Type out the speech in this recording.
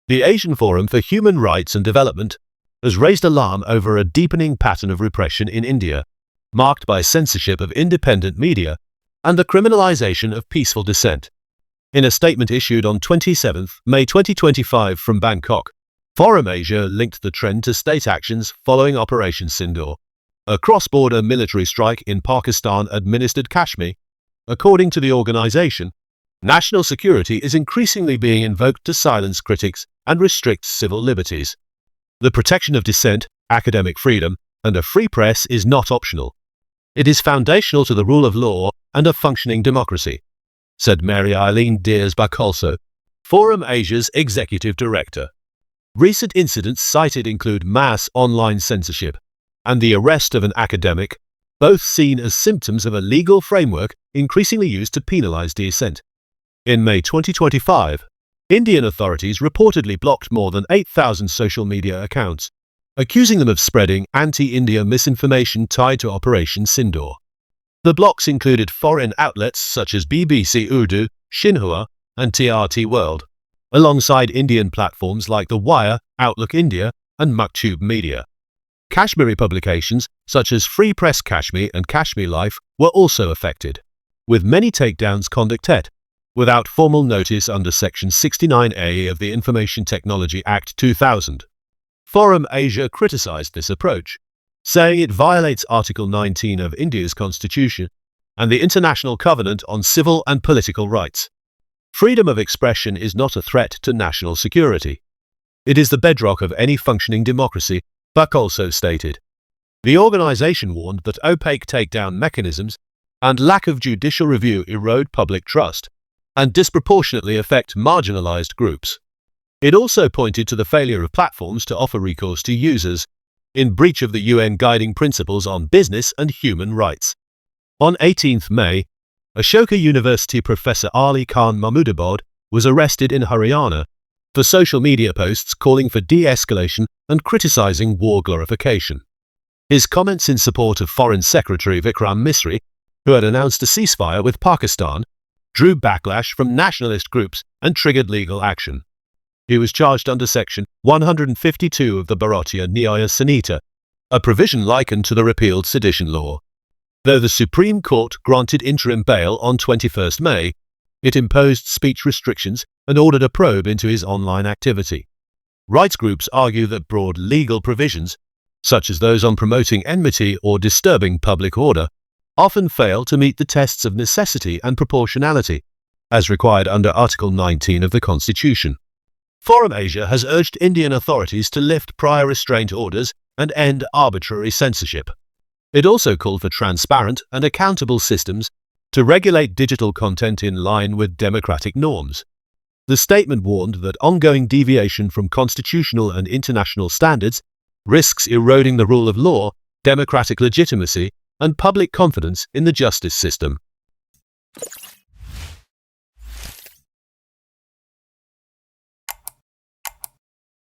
The Asian Forum for Human Rights and Development has raised alarm over a deepening pattern of repression in India, marked by censorship of independent media and the criminalisation of peaceful dissent. In a statement issued on 27 May 2025 from Bangkok, Forum Asia linked the trend to state actions following Operation Sindoor, a cross-border military strike in Pakistan-administered Kashmir. According to the organization, national security is increasingly being invoked to silence critics and restrict civil liberties. The protection of dissent, academic freedom, and a free press is not optional. It is foundational to the rule of law and a functioning democracy, said Mary Eileen Diaz-Bacolso, Forum Asia's executive director. Recent incidents cited include mass online censorship and the arrest of an academic, both seen as symptoms of a legal framework increasingly used to penalize dissent. In May 2025, Indian authorities reportedly blocked more than 8,000 social media accounts, accusing them of spreading anti-India misinformation tied to Operation Sindoor. The blocks included foreign outlets such as BBC Urdu, Xinhua, and TRT World, alongside Indian platforms like The Wire, Outlook India, and Maktub Media. Kashmiri publications such as Free Press Kashmir and Kashmir Life were also affected, with many takedowns conducted without formal notice under Section 69A of the Information Technology Act 2000. Forum Asia criticized this approach, saying it violates Article 19 of India's constitution and the International Covenant on Civil and Political Rights. Freedom of expression is not a threat to national security. It is the bedrock of any functioning democracy, Bacolso stated. The organization warned that opaque takedown mechanisms and lack of judicial review erode public trust and disproportionately affect marginalized groups. It also pointed to the failure of platforms to offer recourse to users, in breach of the UN Guiding Principles on Business and Human Rights. On 18 May, Ashoka University professor Ali Khan Mahmoodabad was arrested in Haryana for social media posts calling for de-escalation and criticizing war glorification. His comments in support of Foreign Secretary Vikram Misri, who had announced a ceasefire with Pakistan, drew backlash from nationalist groups and triggered legal action. He was charged under Section 152 of the Bharatiya Nyaya Sanhita, a provision likened to the repealed sedition law. Though the Supreme Court granted interim bail on 21 May, it imposed speech restrictions and ordered a probe into his online activity. Rights groups argue that broad legal provisions, such as those on promoting enmity or disturbing public order, often fail to meet the tests of necessity and proportionality, as required under Article 19 of the Constitution. Forum Asia has urged Indian authorities to lift prior restraint orders and end arbitrary censorship. It also called for transparent and accountable systems to regulate digital content in line with democratic norms. The statement warned that ongoing deviation from constitutional and international standards risks eroding the rule of law, democratic legitimacy, and public confidence in the justice system.